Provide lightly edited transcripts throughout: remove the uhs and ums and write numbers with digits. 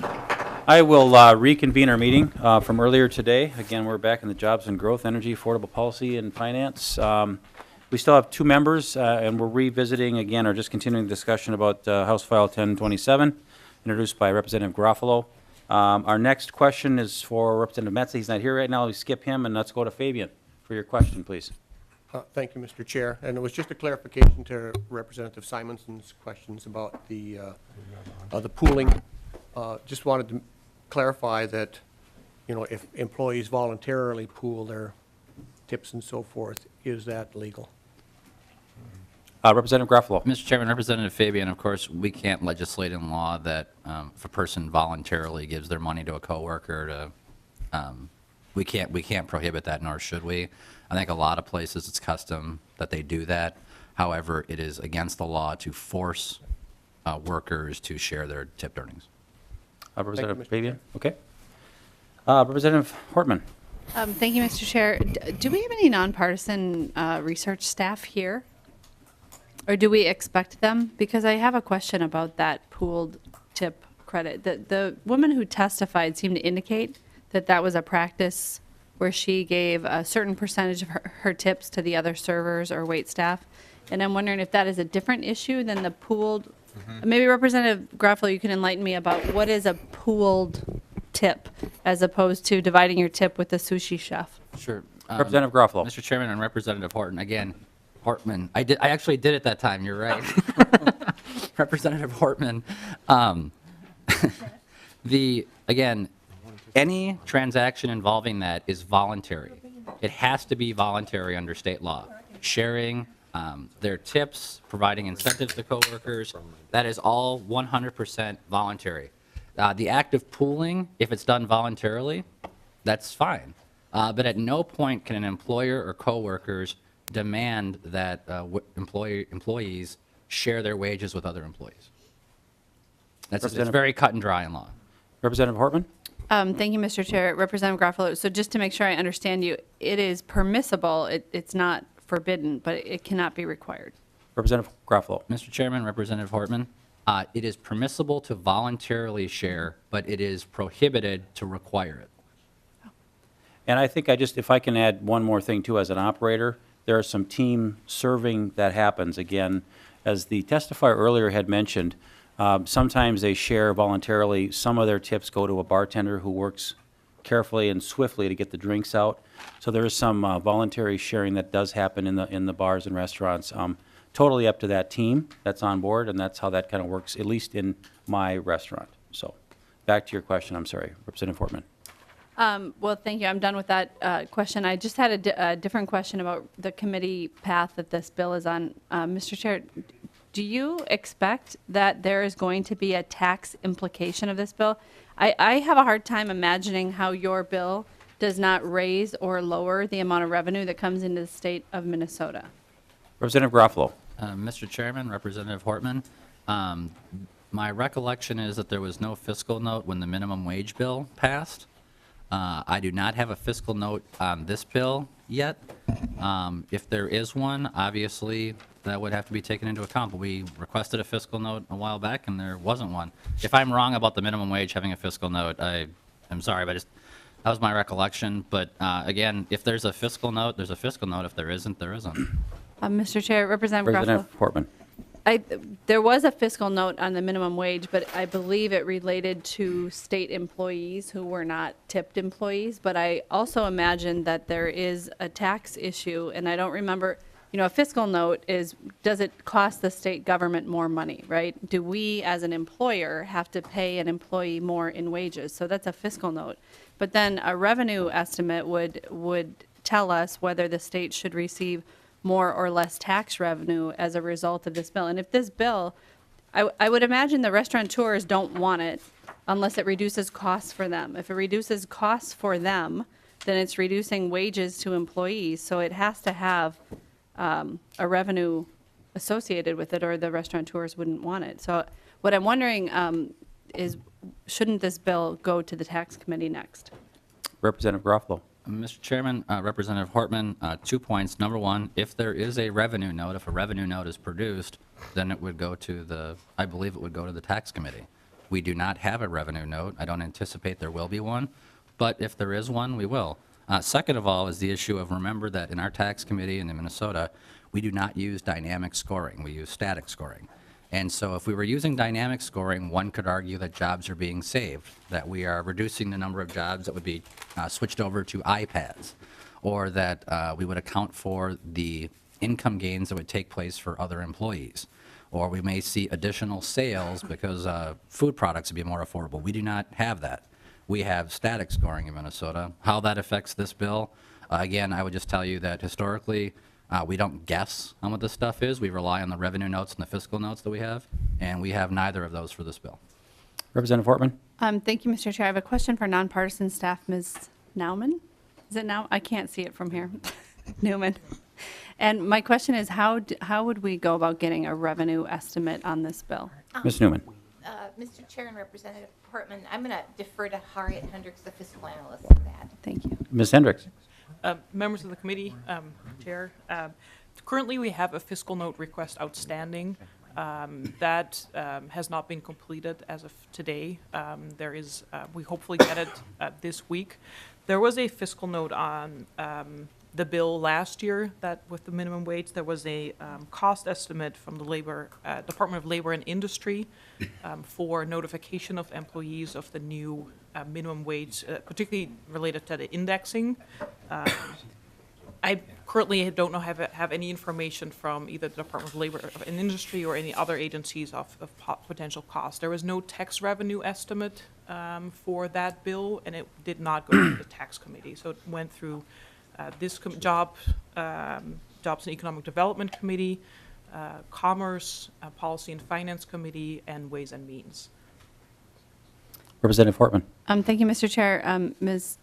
I will reconvene our meeting from earlier today. Again, we're back in the Jobs and Growth, Energy, Affordable Policy, and Finance. We still have two members, and we're revisiting again, or just continuing the discussion about House File 1027, introduced by Representative Garofalo. Our next question is for Representative Metz. He's not here right now. We skip him, and let's go to Fabian for your question, please. Thank you, Mr. Chair. And it was just a clarification to Representative Simonson's questions about the pooling. Just wanted to clarify that, if employees voluntarily pool their tips and so forth, is that legal? Representative Garofalo. Mr. Chairman, Representative Fabian, of course, we can't legislate in law that if a person voluntarily gives their money to a coworker we can't prohibit that, nor should we. I think a lot of places it's custom that they do that. However, it is against the law to force workers to share their tipped earnings. Representative Fabian. Okay. Representative Hortman. Thank you, Mr. Chair. Do we have any nonpartisan research staff here? Or do we expect them? Because I have a question about that pooled tip credit. The woman who testified seemed to indicate that that was a practice where she gave a certain percentage of her tips to the other servers or wait staff. And I'm wondering if that is a different issue than the pooled. Maybe Representative Garofalo, you can enlighten me about what is a pooled tip as opposed to dividing your tip with the sushi chef. Sure. Representative Garofalo. Mr. Chairman and Representative Horton, again, Hortman. I actually did it that time. You're right. Representative Hortman. Again, any transaction involving that is voluntary. It has to be voluntary under state law. Sharing their tips, providing incentives to coworkers, that is all 100% voluntary. The act of pooling, if it's done voluntarily, that's fine. But at no point can an employer or coworkers demand that employees share their wages with other employees. It's very cut and dry in law. Representative Hortman. Thank you, Mr. Chair. Representative Garofalo, so just to make sure I understand you, it is permissible, it's not forbidden, but it cannot be required. Representative Garofalo. Mr. Chairman, Representative Hortman, it is permissible to voluntarily share, but it is prohibited to require it. And I think if I can add one more thing too, as an operator, there are some team serving that happens. Again, as the testifier earlier had mentioned, sometimes they share voluntarily. Some of their tips go to a bartender who works carefully and swiftly to get the drinks out. So there is some voluntary sharing that does happen in the bars and restaurants. Totally up to that team that's on board, and that's how that kind of works, at least in my restaurant. So back to your question. I'm sorry, Representative Hortman. Well, thank you. I'm done with that question. I just had a different question about the committee path that this bill is on. Mr. Chair, do you expect that there is going to be a tax implication of this bill? I have a hard time imagining how your bill does not raise or lower the amount of revenue that comes into the state of Minnesota. Representative Garofalo. Mr. Chairman, Representative Hortman, my recollection is that there was no fiscal note when the minimum wage bill passed. I do not have a fiscal note on this bill yet. If there is one, obviously that would have to be taken into account. But we requested a fiscal note a while back, and there wasn't one. If I'm wrong about the minimum wage having a fiscal note, I'm sorry, but that was my recollection. But again, if there's a fiscal note, there's a fiscal note. If there isn't, there isn't. Mr. Chair, Representative Garofalo. Representative Hortman. There was a fiscal note on the minimum wage, but I believe it related to state employees who were not tipped employees. But I also imagine that there is a tax issue, and I don't remember, a fiscal note does it cost the state government more money, right? Do we as an employer have to pay an employee more in wages? So that's a fiscal note. But then a revenue estimate would tell us whether the state should receive more or less tax revenue as a result of this bill. And if this bill, I would imagine the restaurateurs don't want it unless it reduces costs for them. If it reduces costs for them, then it's reducing wages to employees. So it has to have a revenue associated with it, or the restaurateurs wouldn't want it. So what I'm wondering is, shouldn't this bill go to the tax committee next? Representative Garofalo. Mr. Chairman, Representative Hortman, 2 points. Number one, if there is a revenue note, if a revenue note is produced, then it would go to I believe it would go to the tax committee. We do not have a revenue note. I don't anticipate there will be one, but if there is one, we will. Second of all is the issue of, remember that in our tax committee in Minnesota, we do not use dynamic scoring. We use static scoring. And so if we were using dynamic scoring, one could argue that jobs are being saved, that we are reducing the number of jobs that would be switched over to iPads, or that we would account for the income gains that would take place for other employees. Or we may see additional sales because food products would be more affordable. We do not have that. We have static scoring in Minnesota. How that affects this bill, again, I would just tell you that historically, we don't guess on what this stuff is. We rely on the revenue notes and the fiscal notes that we have, and we have neither of those for this bill. Representative Hortman? Thank you, Mr. Chair. I have a question for nonpartisan staff, Ms. Nauman. Is it now? I can't see it from here. Newman. And my question is, how would we go about getting a revenue estimate on this bill? Ms. Newman? Mr. Chair and Representative Portman, I'm going to defer to Harriet Hendricks, the fiscal analyst, on that. Thank you. Ms. Hendricks? Members of the committee, Chair, currently we have a fiscal note request outstanding that has not been completed as of today. We hopefully get it this week. There was a fiscal note on the bill last year that with the minimum wage, there was a cost estimate from the Department of Labor and Industry for notification of employees of the new minimum wage, particularly related to the indexing. I currently don't know have any information from either the Department of Labor and Industry or any other agencies of potential costs. There was no tax revenue estimate for that bill, and it did not go to the tax committee. So it went through this Jobs and Economic Development Committee, Commerce, Policy and Finance Committee, and Ways and Means. Representative Hortman? Thank you, Mr. Chair. Ms.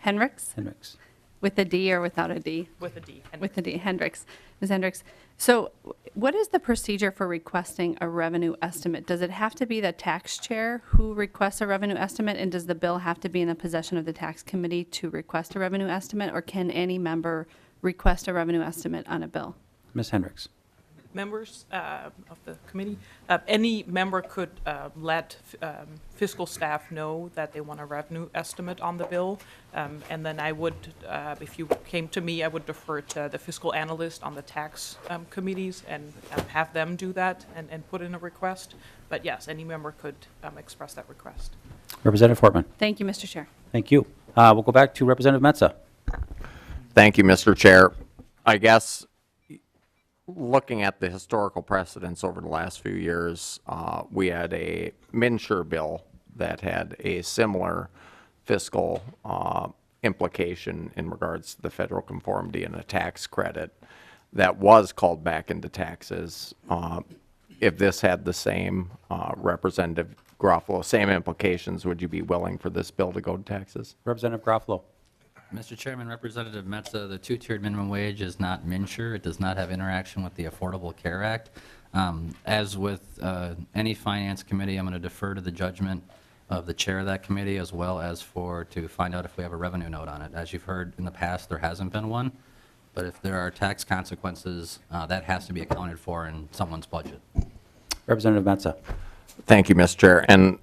Hendricks? Hendricks? With a D or without a D? With a D. With a D, Hendricks. Ms. Hendricks. So what is the procedure for requesting a revenue estimate? Does it have to be the tax chair who requests a revenue estimate, and does the bill have to be in the possession of the tax committee to request a revenue estimate, or can any member request a revenue estimate on a bill? Ms. Hendricks? Members of the committee, any member could let fiscal staff know that they want a revenue estimate on the bill. And then I would, if you came to me, I would defer to the fiscal analyst on the tax committees and have them do that and put in a request. But yes, any member could express that request. Representative Hortman? Thank you, Mr. Chair. Thank you. We'll go back to Representative Metza. Thank you, Mr. Chair. I guess looking at the historical precedents over the last few years, we had a MNsure bill that had a similar fiscal implication in regards to the federal conformity and a tax credit that was called back into taxes. If this had the same, Representative Garofalo, same implications, would you be willing for this bill to go to taxes? Representative Garofalo? Mr. Chairman, Representative Metza, the two-tiered minimum wage is not MNsure. It does not have interaction with the Affordable Care Act. As with any finance committee, I'm going to defer to the judgment of the chair of that committee, as well as to find out if we have a revenue note on it. As you've heard in the past, there hasn't been one, but if there are tax consequences, that has to be accounted for in someone's budget. Representative Metza? Thank you, Mr. Chair. And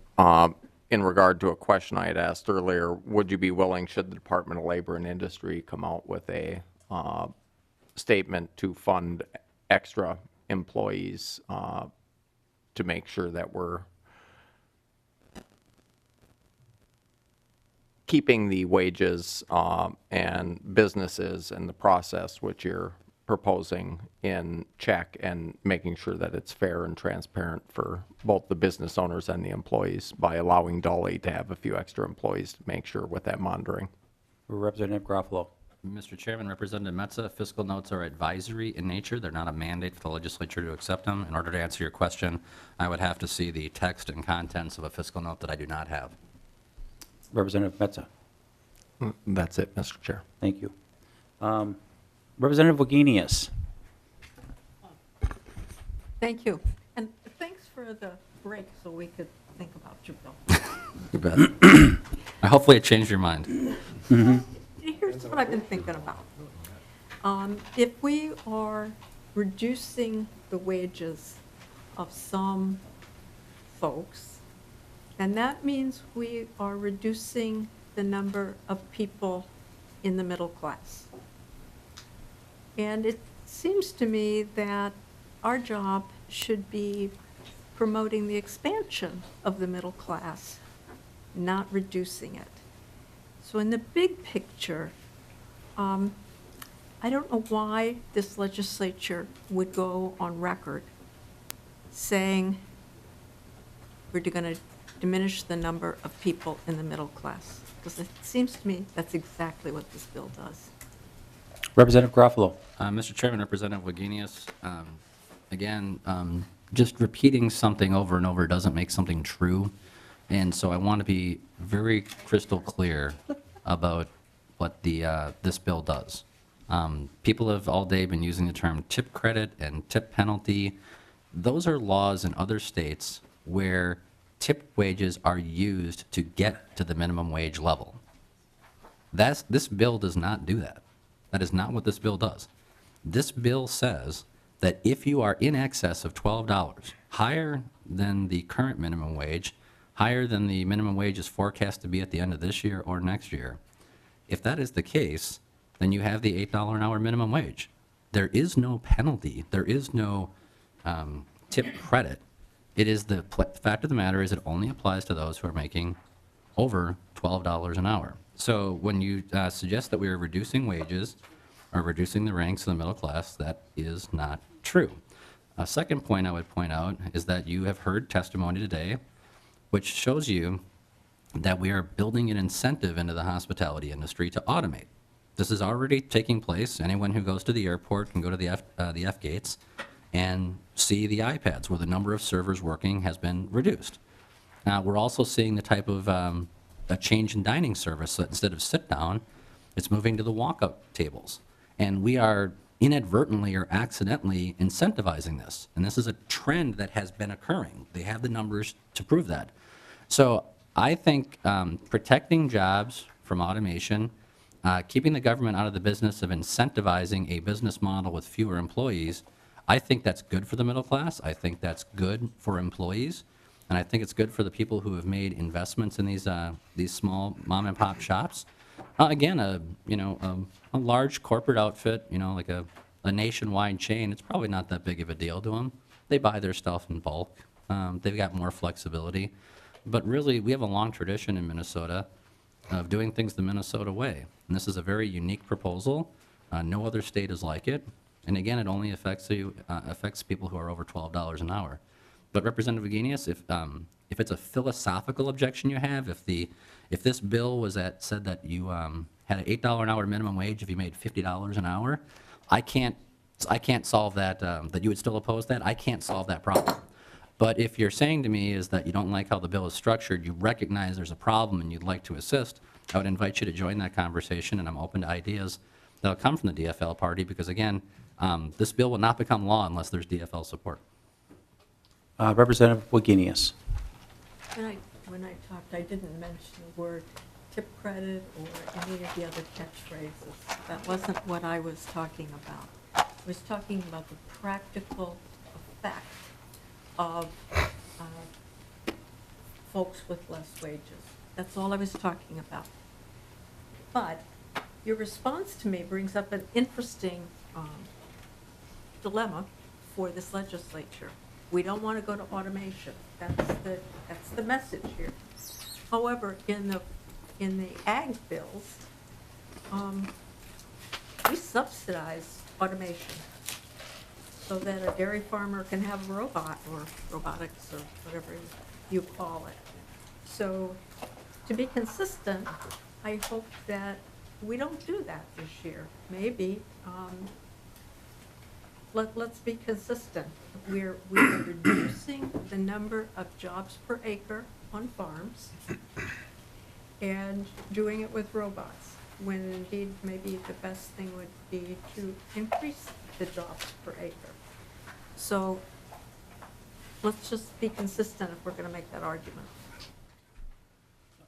in regard to a question I had asked earlier, would you be willing, should the Department of Labor and Industry come out with a statement to fund extra employees to make sure that we're keeping the wages and businesses and the process which you're proposing in check and making sure that it's fair and transparent for both the business owners and the employees by allowing Dolly to have a few extra employees to make sure with that monitoring? Representative Garofalo? Mr. Chairman, Representative Metza, fiscal notes are advisory in nature. They're not a mandate for the legislature to accept them. In order to answer your question, I would have to see the text and contents of a fiscal note that I do not have. Representative Metza? That's it, Mr. Chair. Thank you. Representative Wagenius? Thank you. And thanks for the break so we could think about your bill. You bet. Hopefully it changed your mind. Here's what I've been thinking about. If we are reducing the wages of some folks And that means we are reducing the number of people in the middle class. And it seems to me that our job should be promoting the expansion of the middle class, not reducing it. So in the big picture, I don't know why this legislature would go on record saying we're going to diminish the number of people in the middle class. Because it seems to me that's exactly what this bill does. Representative Garofalo. Mr. Chairman, Representative Wagenius, again, just repeating something over and over doesn't make something true. And so I want to be very crystal clear about what this bill does. People have all day been using the term tip credit and tip penalty. Those are laws in other states where tip wages are used to get to the minimum wage level. This bill does not do that. That is not what this bill does. This bill says that if you are in excess of $12, higher than the current minimum wage, higher than the minimum wage is forecast to be at the end of this year or next year, if that is the case, then you have the $8 an hour minimum wage. There is no penalty. There is no tip credit. It is the fact of the matter is it only applies to those who are making over $12 an hour. So when you suggest that we are reducing wages or reducing the ranks of the middle class, that is not true. A second point I would point out is that you have heard testimony today which shows you that we are building an incentive into the hospitality industry to automate. This is already taking place. Anyone who goes to the airport can go to the F gates and see the iPads where the number of servers working has been reduced. We're also seeing the type of a change in dining service. So instead of sit down, it's moving to the walk-up tables. And we are inadvertently or accidentally incentivizing this. And this is a trend that has been occurring. They have the numbers to prove that. So I think protecting jobs from automation, keeping the government out of the business of incentivizing a business model with fewer employees, I think that's good for the middle class. I think that's good for employees. And I think it's good for the people who have made investments in these small mom and pop shops. Again, a large corporate outfit, like a nationwide chain, it's probably not that big of a deal to them. They buy their stuff in bulk. They've got more flexibility. But really, we have a long tradition in Minnesota of doing things the Minnesota way. And this is a very unique proposal. No other state is like it. And again, it only affects people who are over $12 an hour. But Representative Wagenius, if it's a philosophical objection you have, if this bill was said that you had an $8 an hour minimum wage if you made $50 an hour, I can't solve that. That you would still oppose that. I can't solve that problem. But if you're saying to me is that you don't like how the bill is structured, you recognize there's a problem and you'd like to assist, I would invite you to join that conversation, and I'm open to ideas that'll come from the DFL party because, again, this bill will not become law unless there's DFL support. Representative Wagenius. When I talked, I didn't mention the word tip credit or any of the other catchphrases. That wasn't what I was talking about. I was talking about the practical effect of folks with less wages. That's all I was talking about. But your response to me brings up an interesting dilemma for this legislature. We don't want to go to automation. That's the message here. However, in the ag bills, we subsidize automation so that a dairy farmer can have a robot or robotics or whatever you call it. So to be consistent, I hope that we don't do that this year. Maybe let's be consistent. We're reducing the number of jobs per acre on farms and doing it with robots, when indeed maybe the best thing would be to increase the jobs per acre. So let's just be consistent if we're going to make that argument.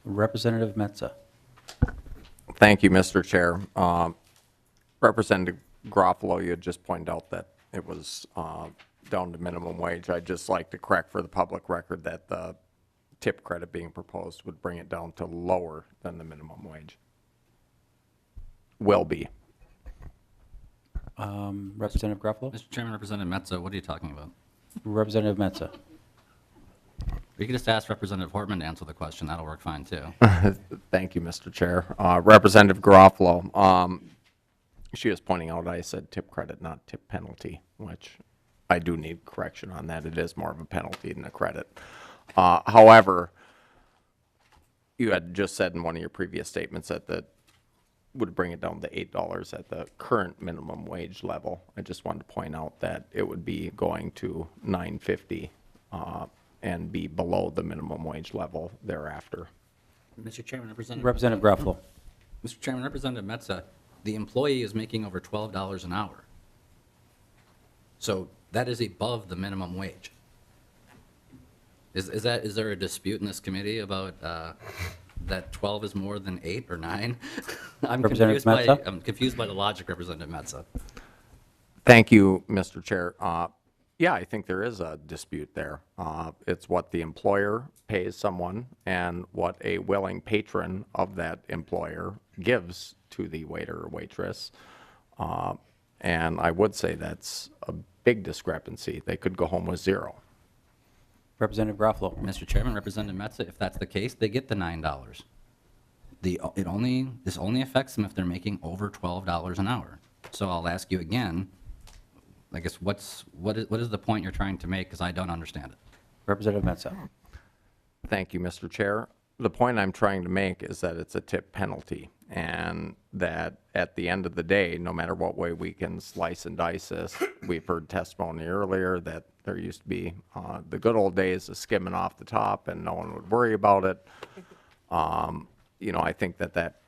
Representative Metza. Thank you, Mr. Chair. Representative Garofalo, you had just pointed out that it was down to minimum wage. I'd just like to correct for the public record that the tip credit being proposed would bring it down to lower than the minimum wage. Will be. Representative Garofalo? Mr. Chairman, Representative Metza, what are you talking about? Representative Metza? You can just ask Representative Hortman to answer the question. That'll work fine, too. Thank you, Mr. Chair. Representative Garofalo, she was pointing out I said tip credit, not tip penalty, which I do need correction on that. It is more of a penalty than a credit. However, you had just said in one of your previous statements that that would bring it down to $8 at the current minimum wage level. I just wanted to point out that it would be going to $9.50 and be below the minimum wage level thereafter. Mr. Chairman, Representative. Representative Garofalo? Mr. Chairman, Representative Metza, the employee is making over $12 an hour. So that is above the minimum wage. Is there a dispute in this committee about that 12 is more than 8 or 9? Representative Metza? I'm confused by the logic, Representative Metza. Thank you, Mr. Chair. Yeah, I think there is a dispute there. It's what the employer pays someone and what a willing patron of that employer gives to the waiter or waitress. And I would say that's a big discrepancy. They could go home with 0. Representative Garofalo? Mr. Chairman, Representative Metza, if that's the case, they get the $9. This only affects them if they're making over $12 an hour. So I'll ask you again, I guess what is the point you're trying to make, because I don't understand it. Representative Metza? Thank you, Mr. Chair. The point I'm trying to make is that it's a tip penalty, and that at the end of the day, no matter what way we can slice and dice this, we've heard testimony earlier that there used to be the good old days of skimming off the top and no one would worry about it. You know, I think that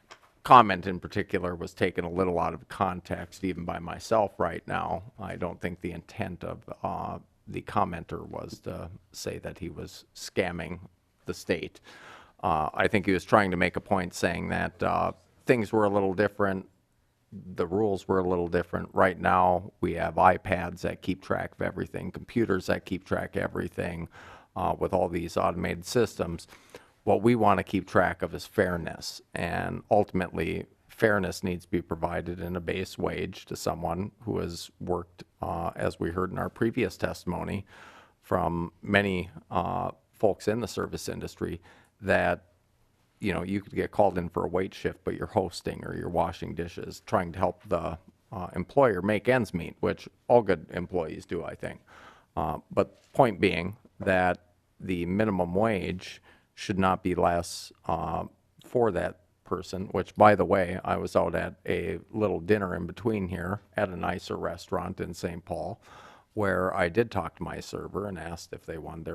comment in particular was taken a little out of context even by myself right now. I don't think the intent of the commenter was to say that he was scamming the state. I think he was trying to make a point saying that things were a little different, the rules were a little different. Right now, we have iPads that keep track of everything, computers that keep track of everything with all these automated systems. What we want to keep track of is fairness, and ultimately, fairness needs to be provided in a base wage to someone who has worked, as we heard in our previous testimony, from many folks in the service industry, that you know, you could get called in for a wait shift, but you're hosting or you're washing dishes, trying to help the employer make ends meet, which all good employees do, I think. But point being that the minimum wage should not be less for that person, which, by the way, I was out at a little dinner in between here at a nicer restaurant in St. Paul, where I did talk to my server and asked if they wanted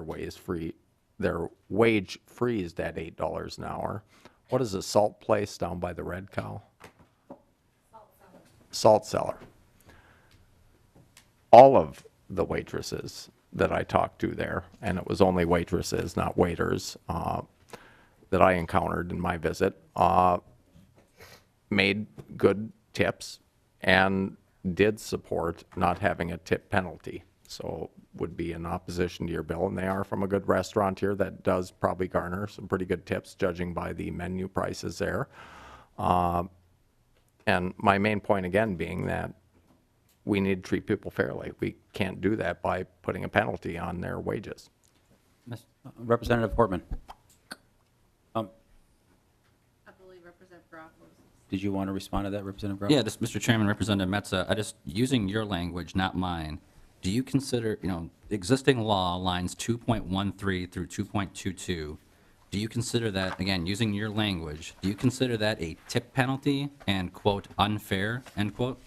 their wage freezed at $8 an hour. What is a salt place down by the Red Cow? Salt cellar. All of the waitresses that I talked to there, and it was only waitresses, not waiters, that I encountered in my visit, made good tips and did support not having a tip penalty. So would be in opposition to your bill, and they are from a good restaurant here that does probably garner some pretty good tips, judging by the menu prices there. And my main point again being that we need to treat people fairly. We can't do that by putting a penalty on their wages. Representative Hortman? I believe Representative Garofalo. Did you want to respond to that, Representative Garofalo? Yeah, just Mr. Chairman, Representative Metza, using your language, not mine, do you consider, existing law lines 2.13 through 2.22, do you consider that, again, using your language, do you consider that a tip penalty and, quote, unfair, end quote?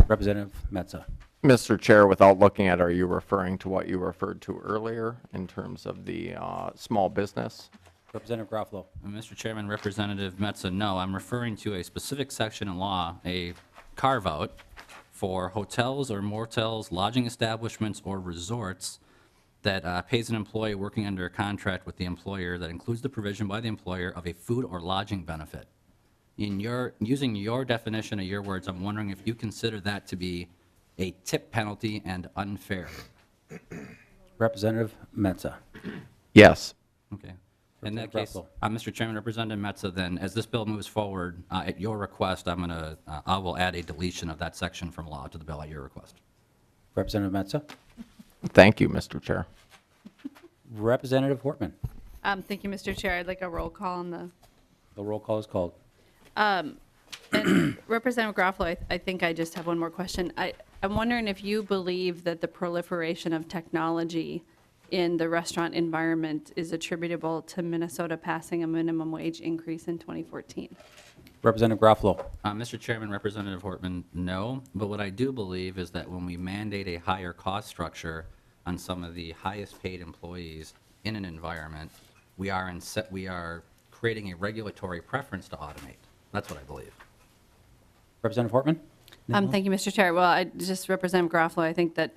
Representative Metza? Mr. Chair, without looking at, are you referring to what you referred to earlier in terms of the small business? Representative Garofalo? Mr. Chairman, Representative Metza, no, I'm referring to a specific section in law, a carve-out for hotels or motels, lodging establishments, or resorts that pays an employee working under a contract with the employer that includes the provision by the employer of a food or lodging benefit. Using your definition of your words, I'm wondering if you consider that to be a tip penalty and unfair. Representative Metza? Yes. Okay. In that Representative case, Garofalo. Mr. Chairman, Representative Metza, then, as this bill moves forward, at your request, I will add a deletion of that section from law to the bill at your request. Representative Metza? Thank you, Mr. Chair. Representative Hortman? Thank you, Mr. Chair. I'd like a roll call on the The roll call is called. Representative Garofalo, I think I just have one more question. I'm wondering if you believe that the proliferation of technology in the restaurant environment is attributable to Minnesota passing a minimum wage increase in 2014. Representative Garofalo? Mr. Chairman, Representative Hortman, no. But what I do believe is that when we mandate a higher cost structure on some of the highest paid employees in an environment, we are creating a regulatory preference to automate. That's what I believe. Representative Hortman? Thank you, Mr. Chair. Well, I just Representative Garofalo, I think that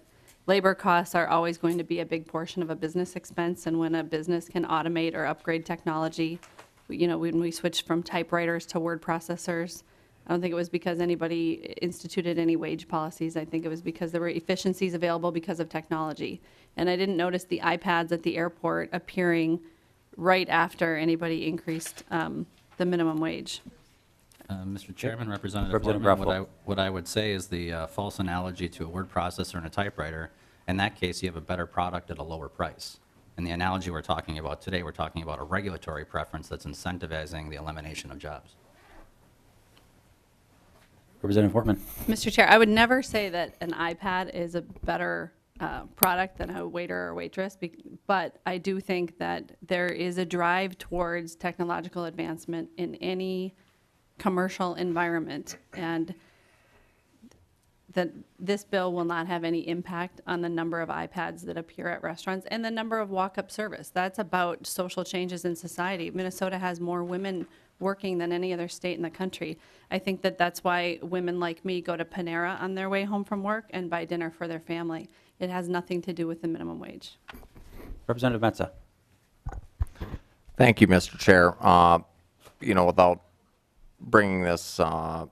labor costs are always going to be a big portion of a business expense, and when a business can automate or upgrade technology, when we switched from typewriters to word processors, I don't think it was because anybody instituted any wage policies. I think it was because there were efficiencies available because of technology. And I didn't notice the iPads at the airport appearing right after anybody increased the minimum wage. Mr. Chairman, Representative Representative Hortman, Garofalo. what I would say is the false analogy to a word processor and a typewriter. In that case, you have a better product at a lower price. In the analogy we're talking about today, we're talking about a regulatory preference that's incentivizing the elimination of jobs. Representative Hortman? Mr. Chair, I would never say that an iPad is a better product than a waiter or waitress, but I do think that there is a drive towards technological advancement in any commercial environment, and that this bill will not have any impact on the number of iPads that appear at restaurants and the number of walk-up service. That's about social changes in society. Minnesota has more women working than any other state in the country. I think that that's why women like me go to Panera on their way home from work and buy dinner for their family. It has nothing to do with the minimum wage. Representative Metza? Thank you, Mr. Chair. Without bringing this, I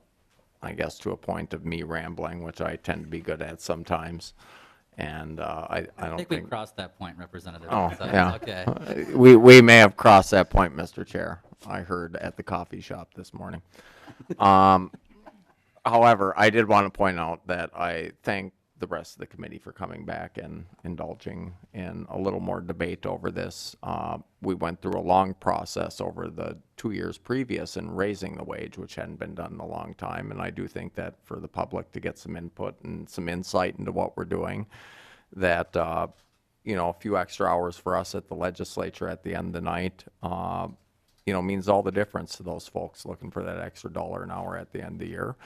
guess, to a point of me rambling, which I tend to be good at sometimes, and I don't think we've crossed that point, Representative. Oh, So, yeah. Okay. We may have crossed that point, Mr. Chair. I heard at the coffee shop this morning. However, I did want to point out that I thank the rest of the committee for coming back and indulging in a little more debate over this. We went through a long process over the 2 years previous in raising the wage, which hadn't been done in a long time. And I do think that for the public to get some input and some insight into what we're doing, that, a few extra hours for us at the legislature at the end of the night, means all the difference to those folks looking for that extra $1 an hour at the end of the year.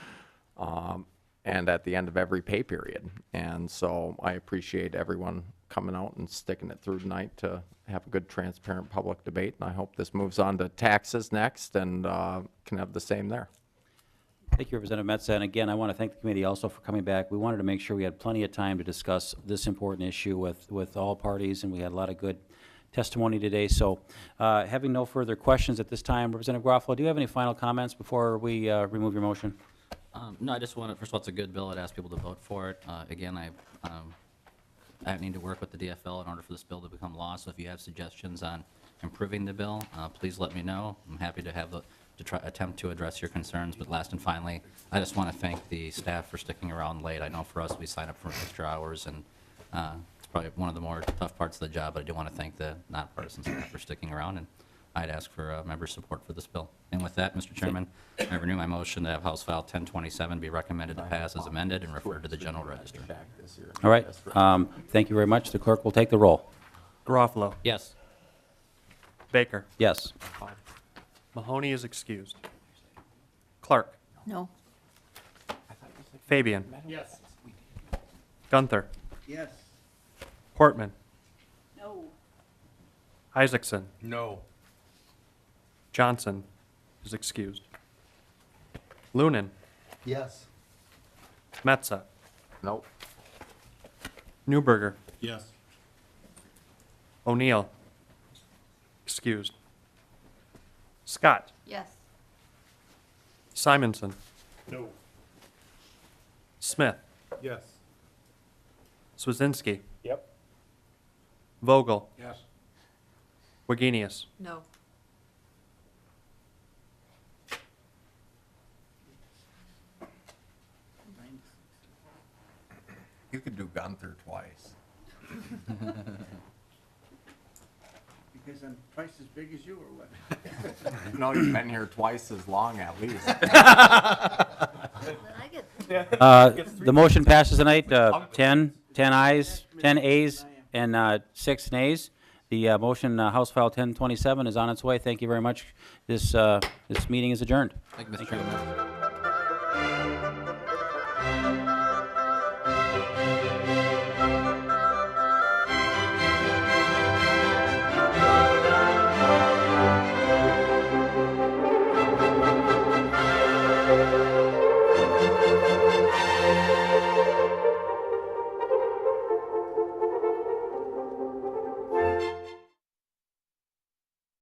And at the end of every pay period. And so I appreciate everyone coming out and sticking it through tonight to have a good, transparent public debate. And I hope this moves on to taxes next and can have the same there. Thank you, Representative Metza. And again, I want to thank the committee also for coming back. We wanted to make sure we had plenty of time to discuss this important issue with all parties, and we had a lot of good testimony today. So having no further questions at this time, Representative Garofalo, do you have any final comments before we remove your motion? No, I just want to, first of all, it's a good bill. I'd ask people to vote for it. Again, I need to work with the DFL in order for this bill to become law. So if you have suggestions on improving the bill, please let me know. I'm happy to attempt to address your concerns. But last and finally, I just want to thank the staff for sticking around late. I know for us, we sign up for extra hours, and it's probably one of the more tough parts of the job. But I do want to thank the nonpartisan staff for sticking around, and I'd ask for member support for this bill. And with that, Mr. Chairman, I renew my motion to have House File 1027 be recommended to pass as amended and referred to the General Register. All right. Thank you very much. The clerk will take the roll. Garofalo. Yes. Baker. Yes. Mahoney is excused. Clark. No. Fabian. Yes. Gunther. Yes. Portman. No. Isaacson. No. Johnson is excused. Lunan. Yes. Metza. Nope. Newberger. Yes. O'Neill. Excused. Scott. Yes. Simonson. No. Smith. Yes. Swazinski. Yep. Vogel. Yes. Wagenius. No. You could do Gunther twice. Because I'm twice as big as you, or what? No, you've been here twice as long at least. The motion passes tonight, 10 ayes, 10 ayes, and 6 nays. The motion, House File 1027, is on its way. Thank you very much. This meeting is adjourned. Thank you, Mr. Chairman.